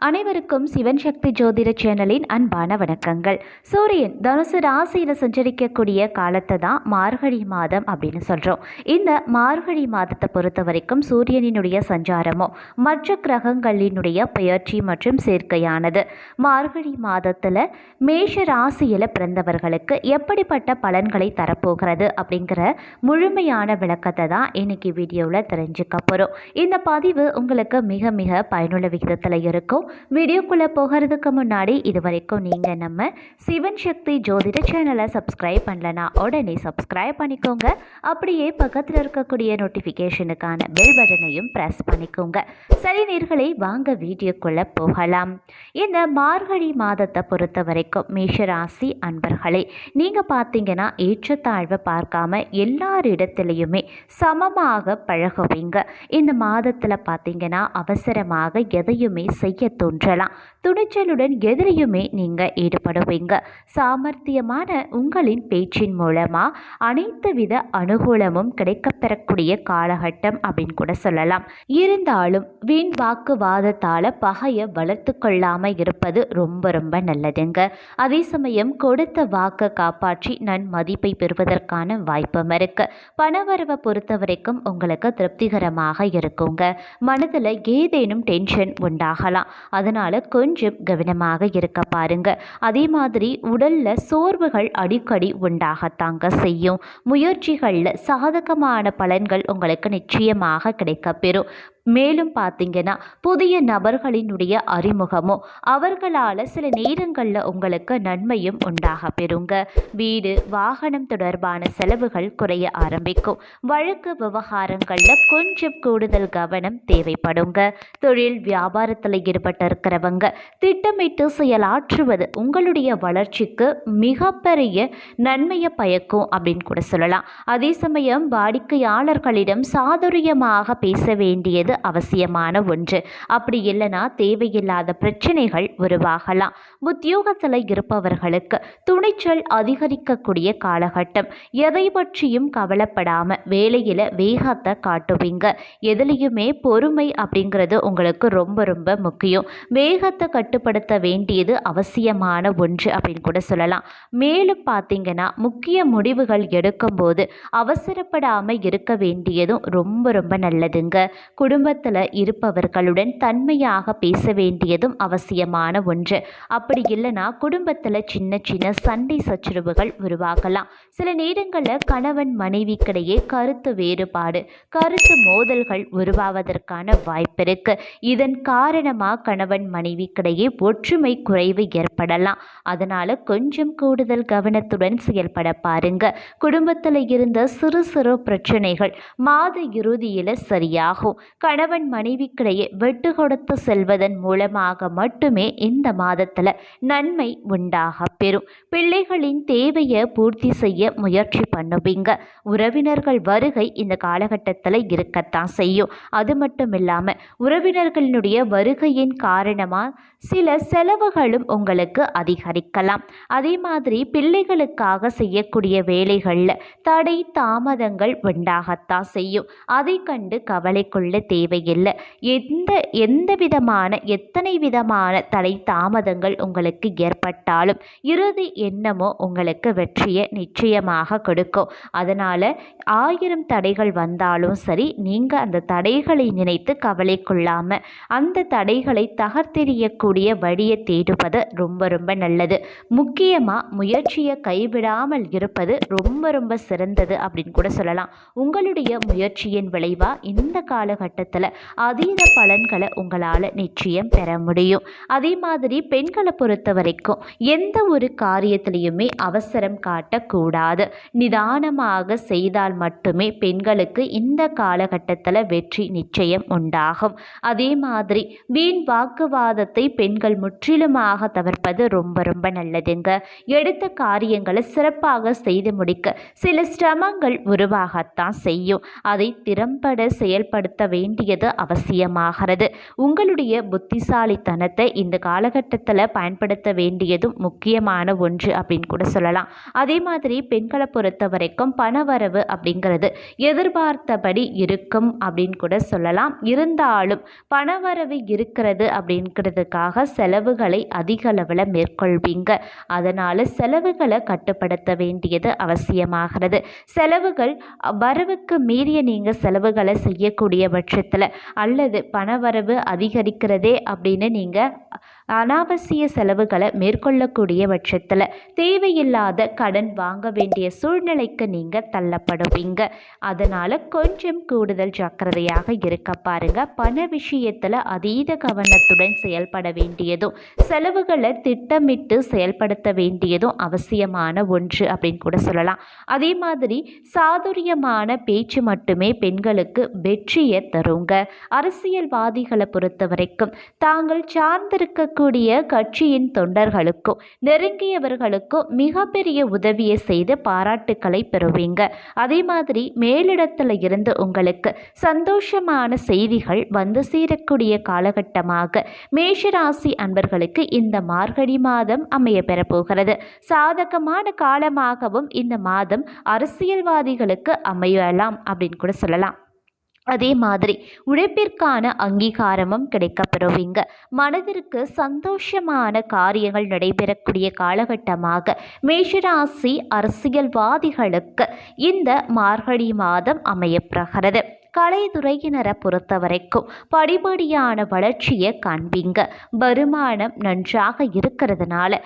அனைவருக்கும் சிவன் சக்தி ஜோதிட சேனலின் அன்பான வணக்கங்கள். சூரியன் தனுசு ராசியில் சஞ்சரிக்கக்கூடிய காலத்தை தான் மார்கழி மாதம் அப்படின்னு சொல்கிறோம். இந்த மார்கழி மாதத்தை பொறுத்த வரைக்கும் சூரியனினுடைய சஞ்சாரமோ மற்ற கிரகங்களினுடைய பெயர்ச்சி மற்றும் சேர்க்கையானது. மார்கழி மாதத்தில் மேஷ ராசியில் பிறந்தவர்களுக்கு எப்படிப்பட்ட பலன்களை தரப்போகிறது அப்படிங்கிற முழுமையான விளக்கத்தை தான் இன்னைக்கு வீடியோவில் தெரிஞ்சுக்க போகிறோம். இந்த பதிவு உங்களுக்கு மிக மிக பயனுள்ள விகிதத்தில் இருக்கும். வீடியோக்குள்ளே போகிறதுக்கு முன்னாடி இது வரைக்கும் நீங்கள் நம்ம சிவன் சக்தி ஜோதிட சேனலை சப்ஸ்கிரைப் பண்ணலனா உடனே சப்ஸ்கிரைப் பண்ணிக்கோங்க. அப்படியே பக்கத்தில் இருக்கக்கூடிய நோட்டிஃபிகேஷனுக்கான பெல் பட்டனையும் ப்ரெஸ் பண்ணிக்கோங்க. சரி நேயர்களே, வாங்க வீடியோக்குள்ளே போகலாம். இந்த மார்கழி மாதத்தை பொறுத்த வரைக்கும் மேஷராசி அன்பர்களே, நீங்கள் பார்த்தீங்கன்னா ஏற்றத்தாழ்வை பார்க்காம எல்லாரிடத்துலையுமே சமமாக பழகுவீங்க. இந்த மாதத்தில் பார்த்தீங்கன்னா அவசரமாக எதையுமே செய்ய தோன்றலாம். துணிச்சலுடன் எதிலையுமே நீங்கள் ஈடுபடுவீங்க. சாமர்த்தியமான உங்களின் பேச்சின் மூலமாக அனைத்து வித அனுகூலமும் கிடைக்கப்பெறக்கூடிய காலகட்டம் அப்படின்னு கூட சொல்லலாம். இருந்தாலும் வீண் வாக்குவாதத்தால் பகையை வளர்த்து கொள்ளாமல் இருப்பது ரொம்ப ரொம்ப நல்லதுங்க. அதே சமயம் கொடுத்த வாக்கை காப்பாற்றி நன்மதிப்பை பெறுவதற்கான வாய்ப்பும் இருக்கு. பணவரவை பொறுத்த வரைக்கும் உங்களுக்கு திருப்திகரமாக இருக்குங்க. மனதில் ஏதேனும் டென்ஷன் உண்டாகலாம். அதனால் கொஞ்சம் கவனமாக இருக்க பாருங்க. அதே மாதிரி உடலில் சோர்வுகள் அடிக்கடி உண்டாகத்தாங்க செய்யும். முயற்சிகளில் சாதகமான பலன்கள் உங்களுக்கு நிச்சயமாக கிடைக்கப்பெறும். மேலும் பார்த்தீங்கன்னா புதிய நபர்களினுடைய அறிமுகமோ அவர்களால் சில நேரங்களில் உங்களுக்கு நன்மையும் உண்டாக பெறுங்க. வீடு வாகனம் தொடர்பான செலவுகள் குறைய ஆரம்பிக்கும். வழக்கு விவகாரங்களில் கொஞ்சம் கூடுதல் கவனம் தேவைப்படுங்க. தொழில் வியாபாரத்தில் ஈடுபட்டிருக்கிறவங்க திட்டமிட்டு செயலாற்றுவது உங்களுடைய வளர்ச்சிக்கு மிகப்பெரிய நன்மையை பயக்கும் அப்படின்னு கூட சொல்லலாம். அதே சமயம் வாடிக்கையாளர்களிடம் சாதுரியமாக பேச வேண்டியது அவசியமான ஒன்று. அப்படி இல்லைனா தேவையில்லாத பிரச்சனைகள் உருவாகலாம். உத்தியோகத்தில் இருப்பவர்களுக்கு துணிச்சல் அதிகரிக்கக்கூடிய காலகட்டம். எதை பற்றியும் கவலைப்படாம வேலையில் வேகத்தை காட்டுவீங்க. எதுலேயுமே பொறுமை அப்படிங்கிறது உங்களுக்கு ரொம்ப ரொம்ப முக்கியம். வேகத்தை கட்டுப்படுத்த வேண்டியது அவசியமான ஒன்று அப்படின்னு கூட சொல்லலாம். மேலும் பார்த்தீங்கன்னா முக்கிய முடிவுகள் எடுக்கும்போது அவசரப்படாமல் இருக்க வேண்டியதும் ரொம்ப ரொம்ப நல்லதுங்க. குடும்பத்தில் இருப்பவர்களுடன் தன்மையாக பேச வேண்டியதும் அவசியமான ஒன்று. அப்படி இல்லைனா குடும்பத்தில் சின்ன சின்ன சண்டை சச்சரவுகள் உருவாகலாம். சில நேரங்களில் கணவன் மனைவிக்கிடையே கருத்து வேறுபாடு கருத்து மோதல்கள் உருவாவதற்கான வாய்ப்பு இருக்கு. இதன் காரணமாக கணவன் மனைவிக்கிடையே ஒற்றுமை குறைவு ஏற்படலாம். அதனால கொஞ்சம் கூடுதல் கவனத்துடன் செயல்பட பாருங்க. குடும்பத்தில் இருந்த சிறு சிறு பிரச்சனைகள் மாத இறுதியில் சரியாகும். கணவன் மனைவிக்கிடையே வெட்டு கொடுத்து செல்வதன் மூலமாக மட்டுமே இந்த மாதத்தில் நன்மை உண்டாக பெறும். பிள்ளைகளின் தேவையை பூர்த்தி செய்ய முயற்சி பண்ணுவீங்க. உறவினர்கள் வருகை இந்த காலகட்டத்தில் இருக்கத்தான் செய்யும். அது மட்டும் இல்லாமல் உறவினர்களினுடைய வருகையின் காரணமாக சில செலவுகளும் உங்களுக்கு அதிகரிக்கலாம். அதே மாதிரி பிள்ளைகளுக்காக செய்யக்கூடிய வேலைகளில் தடை தாமதங்கள் உண்டாகத்தான் செய்யும். அதை கண்டு கவலை கொள்ள தேவையில்லை. எத்தனை விதமான தடை தாமதங்கள் உங்களுக்கு ஏற்பட்டாலும் இறுதி எண்ணமோ உங்களுக்கு வெற்றியை நிச்சயமாக கொடுக்கும். அதனால் 1000 தடைகள் வந்தாலும் சரி, நீங்கள் அந்த தடைகளை நினைத்து கவலை கொள்ளாமல் அந்த தடைகளை தகர்த்தெறியக்கூடிய வழியை தேடுவது ரொம்ப ரொம்ப நல்லது. முக்கியமாக முயற்சியை கைவிடாமல் இருப்பது ரொம்ப ரொம்ப சிறந்தது அப்படின்னு கூட சொல்லலாம். உங்களுடைய முயற்சியின் விளைவாக இந்த காலகட்டத்தில் அதீத பலன்களை உங்களால் நிச்சயம் பெற முடியும். அதே மாதிரி பெண்களை பொறுத்த வரைக்கும் எந்த ஒரு காரியத்திலையுமே அவசரம் காட்டக்கூடாது. நிதானமாக செய்தால் மட்டுமே பெண்களுக்கு இந்த காலகட்டத்தில் வெற்றி நிச்சயம் உண்டாகும். அதே மாதிரி வீண் வாக்குவாதத்தை பெண்கள் முற்றிலுமாக தவிர்ப்பது ரொம்ப ரொம்ப நல்லதுங்க. எடுத்த காரியங்களை சிறப்பாக செய்து முடிக்க சில சிரமங்கள் உருவாகத்தான் செய்யும். அதை திறம்பட செயல்படுத்த வேண்டியது அவசியமாகிறது. உங்களுடைய புத்திசாலித்தனத்தை இந்த காலகட்டத்தில் பயன்படுத்த வேண்டியதும் முக்கியமான ஒன்று அப்படின்னு கூட சொல்லலாம். அதே மாதிரி பெண்களை பொறுத்த வரைக்கும் பணவரவு அப்படிங்கிறது எதிர்பார்த்தபடி இருக்கும் அப்படின்னு கூட சொல்லலாம். இருந்தாலும் பணவரவு இருக்கிறது அப்படிங்கிறதுக்காக காரணமாக செலவுகளை அதிக அளவில் மேற்கொள்வீங்க. அதனால் செலவுகளை கட்டுப்படுத்த வேண்டியது அவசியமாகிறது. செலவுகள் வரவுக்கு மீறிய நீங்கள் செலவுகளை செய்யக்கூடிய பட்சத்தில் அல்லது பணவரவு அதிகரிக்கிறதே அப்படின்னு நீங்கள் அனாவசிய செலவுகளை மேற்கொள்ளக்கூடிய பட்சத்தில் தேவையில்லாத கடன் வாங்க வேண்டிய சூழ்நிலைக்கு நீங்கள் தள்ளப்படுவீங்க. அதனால் கொஞ்சம் கூடுதல் ஜாக்கிரதையாக இருக்க பாருங்க. பண விஷயத்தில் அதீத கவனத்துடன் செயல்பட வேண்டியதும் செலவுகளை திட்டமிட்டு செயல்படுத்த வேண்டியதும் அவசியமான ஒன்று அப்படின்னு கூட சொல்லலாம். அதே மாதிரி சாதுரியமான பேச்சு மட்டுமே பெண்களுக்கு வெற்றியை தருங்க. அரசியல்வாதிகளை பொறுத்த வரைக்கும் தாங்கள் சார்ந்திருக்கக்கூடிய கட்சியின் தொண்டர்களுக்கும் நெருங்கியவர்களுக்கும் மிகப்பெரிய உதவியை செய்து பாராட்டுக்களை பெறுவீங்க. அதே மாதிரி மேலிடத்தில் இருந்து உங்களுக்கு சந்தோஷமான செய்திகள் வந்து சேரக்கூடிய காலகட்டமாக மேஷராசி அன்பர்களுக்கு இந்த மார்கழி மாதம் அமைய பெறப்போகிறது. சாதகமான காலமாகவும் இந்த மாதம் அரசியல்வாதிகளுக்கு அமையலாம் அப்படின்னு கூட சொல்லலாம். அதே மாதிரி உழைப்பிற்கான அங்கீகாரமும் கிடைக்கப்பெறுவீங்க. மனதிற்கு சந்தோஷமான காரியங்கள் நடைபெறக்கூடிய காலகட்டமாக மேஷராசி அரசியல்வாதிகளுக்கு இந்த மார்கழி மாதம் அமையப்பெறுகிறது. கலைத்துறையினரை பொறுத்த வரைக்கும் படிப்படியான வளர்ச்சியை காண்பீங்க. வருமானம் நன்றாக இருக்கிறதுனால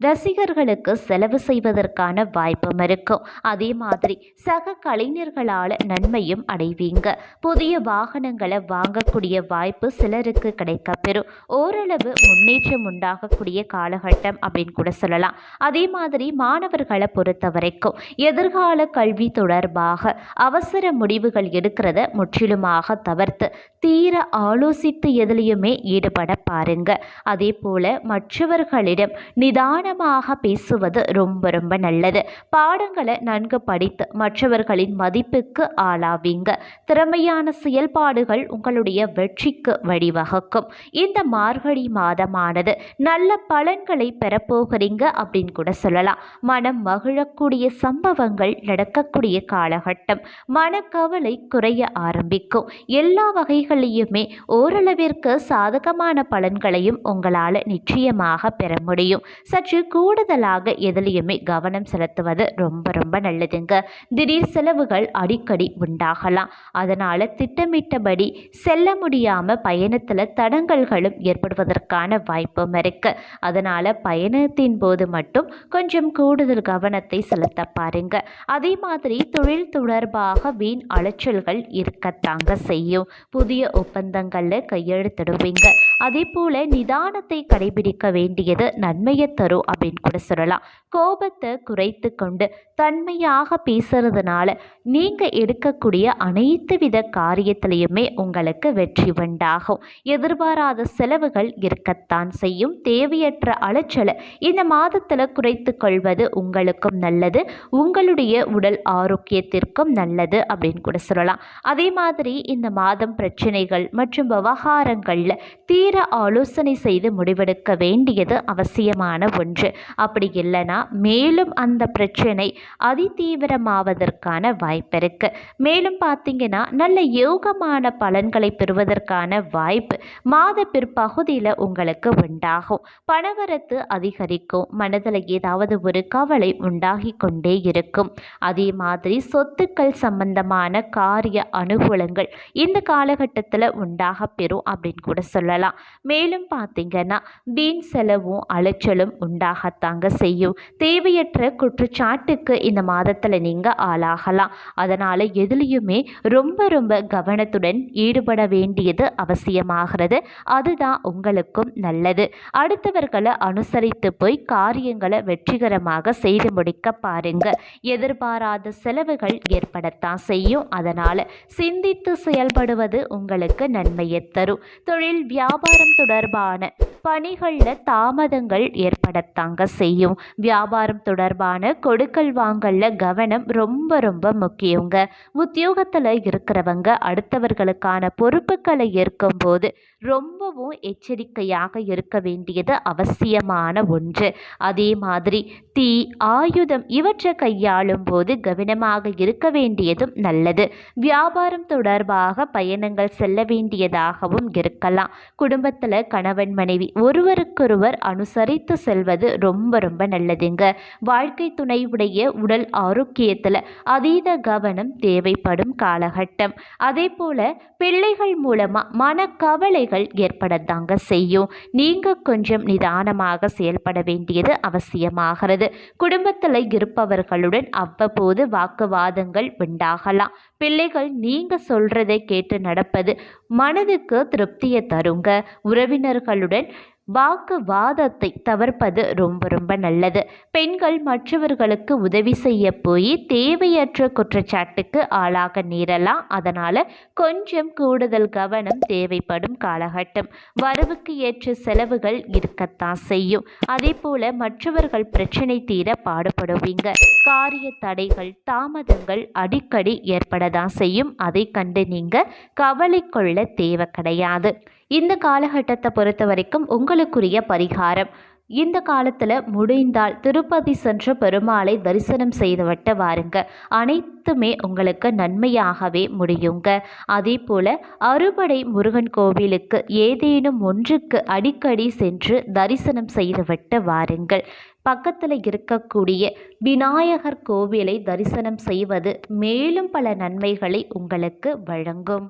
ரசிகர்களுக்கு செலவு செய்வதற்கான வாய்ப்பும் இருக்கும். அதே மாதிரி சக கலைஞர்களால் நன்மையும் அடைவீங்க. புதிய வாகனங்களை வாங்கக்கூடிய வாய்ப்பு சிலருக்கு கிடைக்கப்பெறும். ஓரளவு முன்னேற்றம் உண்டாகக்கூடிய காலகட்டம் அப்படின்னு கூட சொல்லலாம். அதே மாதிரி மாணவர்களை பொறுத்த வரைக்கும் எதிர்கால கல்வி தொடர்பாக அவசர முடிவுகள் எடுக்கிறத முற்றிலுமாக தவிர்த்து தீர ஆலோசித்து எதிலையுமே ஈடுபட பாருங்க. அதே போல மற்றவர்களிடம் நிதானமாக பேசுவது ரொம்ப ரொம்ப நல்லது. பாடங்களை நன்கு படித்து மற்றவர்களின் மதிப்புக்கு ஆளாவீங்க. திறமையான செயல்பாடுகள் உங்களுடைய வெற்றிக்கு வழிவகுக்கும். இந்த மார்கழி மாதமானது நல்ல பலன்களை பெறப்போகிறீங்க அப்படின்னு கூட சொல்லலாம். மனம் மகிழக்கூடிய சம்பவங்கள் நடக்கக்கூடிய காலகட்டம். மனக்கவலை குறைய ஆரம்பிக்கும். எல்லா வகைகளிலுமே ஓரளவிற்கு சாதகமான பலன்களையும் உங்களால் நிச்சயமாக பெற முடியும். சற்று கூடுதலாக எதிலையுமே கவனம் செலுத்துவது ரொம்ப ரொம்ப நல்லதுங்க. திடீர் செலவுகள் அடிக்கடி உண்டாகலாம். அதனால் திட்டமிட்டபடி செல்ல முடியாமல் பயணத்தில் தடங்கல்களும் ஏற்படுவதற்கான வாய்ப்பும் இருக்கு. அதனால் பயணத்தின் போது மட்டும் கொஞ்சம் கூடுதல் கவனத்தை செலுத்த பாருங்க. அதே மாதிரி தொழில் தொடர்பாக வீண் அலைச்சல்கள் இருக்கத்தாங்க செய்யும். புதிய ஒப்பந்தங்களில் கையெழுத்திடுவீங்க. அதே போல நிதானத்தை கடைபிடிக்க வேண்டியது நன்மையை தரும் அப்படின்னு கூட சொல்லலாம். கோபத்தை குறைத்து கொண்டு தன்மையாக பேசுறதுனால நீங்கள் எடுக்கக்கூடிய அனைத்து வித காரியத்திலையுமே உங்களுக்கு வெற்றி உண்டாகும். எதிர்பாராத செலவுகள் இருக்கத்தான் செய்யும். தேவையற்ற அலைச்சலை இந்த மாதத்தில் குறைத்து கொள்வது உங்களுக்கும் நல்லது, உங்களுடைய உடல் ஆரோக்கியத்திற்கும் நல்லது அப்படின்னு கூட சொல்லலாம். அதே மாதிரி இந்த மாதம் பிரச்சனைகள் மற்றும் விவகாரங்களில் தீர ஆலோசனை செய்து முடிவெடுக்க வேண்டியது அவசியமான ஒன்று. அப்படி இல்லைன்னா மேலும் அந்த பிரச்சனை அதிதீவிரமாவதற்கான வாய்ப்பு இருக்கு. மேலும் பார்த்தீங்கன்னா நல்ல யோகமான பலன்களை பெறுவதற்கான வாய்ப்பு மாத பிற்பகுதியில் உங்களுக்கு உண்டாகும். பணவரத்து அதிகரிக்கும். மனதில் ஏதாவது ஒரு கவலை உண்டாகி கொண்டே இருக்கும். அதே மாதிரி சொத்துக்கள் சம்பந்தமான காரிய அனுகூலங்கள் இந்த காலகட்டத்தில் உண்டாக பெறும் அப்படின்னு கூட சொல்லலாம். மேலும் பார்த்தீங்கன்னா வீண் செலவும் அலைச்சலும் உண்டாகத்தாங்க செய்யும். தேவையற்ற குற்றச்சாட்டுக்கு இந்த மாதத்தில் நீங்கள் ஆளாகலாம். அதனால் எதுலேயுமே ரொம்ப ரொம்ப கவனத்துடன் ஈடுபட வேண்டியது அவசியமாகிறது. அதுதான் உங்களுக்கும் நல்லது. அடுத்தவர்களை அனுசரித்து போய் காரியங்களை வெற்றிகரமாக செய்து முடிக்க பாருங்க. எதிர்பாராத செலவுகள் ஏற்படத்தான் செய்யும். அதனால் சிந்தித்து செயல்படுவது உங்களுக்கு நன்மையை தரும். தொழில் வியாபாரம் தொடர்பான பணிகளில் தாமதங்கள் ஏற்படத்தாங்க செய்யும். வியாபாரம் தொடர்பான கொடுக்கல் வாங்கல்ல கவனம் ரொம்ப ரொம்ப முக்கியங்க. உத்தியோகத்தில் இருக்கிறவங்க அடுத்தவர்களுக்கான பொறுப்புகளை ஏற்கும்போது ரொம்பவும் எச்சரிக்கையாக இருக்க வேண்டியது அவசியமான ஒன்று. அதே மாதிரி தீ, ஆயுதம் இவற்றை கையாளும் போது கவனமாக இருக்க வேண்டியதும் நல்லது. வியாபாரம் தொடர்பாக பயணங்கள் செல்ல வேண்டியதாகவும் இருக்கலாம். குடும்பத்தில் கணவன் மனைவி ஒருவருக்கொருவர் அனுசரித்து செல்வது ரொம்ப ரொம்ப நல்லதுங்க. வாழ்க்கை துணையுடைய உடல் ஆரோக்கியத்தில் அதீத கவனம் தேவைப்படும் காலகட்டம். அதே போல பிள்ளைகள் மூலமாக மனக்கவலைகள் ஏற்படத்தாங்க செய்யும். நீங்க கொஞ்சம் நிதானமாக செயல்பட வேண்டியது அவசியமாகிறது. குடும்பத்தில் இருப்பவர்களுடன் அவ்வப்போது வாக்குவாதங்கள் உண்டாகலாம். பிள்ளைகள் நீங்க சொல்றதை கேட்டு நடப்பது மனதுக்கு திருப்தியை தருங்க. உறவினர்களுடன் வாக்குவாதத்தை தவிர்ப்பது ரொம்ப ரொம்ப நல்லது. பெண்கள் மற்றவர்களுக்கு உதவி செய்ய போய் தேவையற்ற குற்றச்சாட்டுக்கு ஆளாக நேரலாம். அதனால் கொஞ்சம் கூடுதல் கவனம் தேவைப்படும் காலகட்டம். வரவுக்கு ஏற்ற செலவுகள் இருக்கத்தான் செய்யும். அதே போல் மற்றவர்கள் பிரச்சனை தீர பாடுபடுவீங்க. காரிய தடைகள், தாமதங்கள் அடிக்கடி ஏற்படதான் செய்யும். அதை கண்டு நீங்கள் கவலை கொள்ள தேவை கிடையாது. இந்த காலகட்டத்தை பொறுத்த வரைக்கும் உங்களுக்குரிய பரிகாரம், இந்த காலத்தில் முடிந்தால் திருப்பதி சென்ற பெருமாளை தரிசனம் செய்துவிட்டு வாருங்க. அனைத்துமே உங்களுக்கு நன்மையாகவே முடியுங்க. அதே போல் அறுபடை முருகன் கோவிலுக்கு ஏதேனும் ஒன்றுக்கு அடிக்கடி சென்று தரிசனம் செய்துவிட்டு வாருங்கள். பக்கத்தில் இருக்கக்கூடிய விநாயகர் கோவிலை தரிசனம் செய்வது மேலும் பல நன்மைகளை உங்களுக்கு வழங்கும்.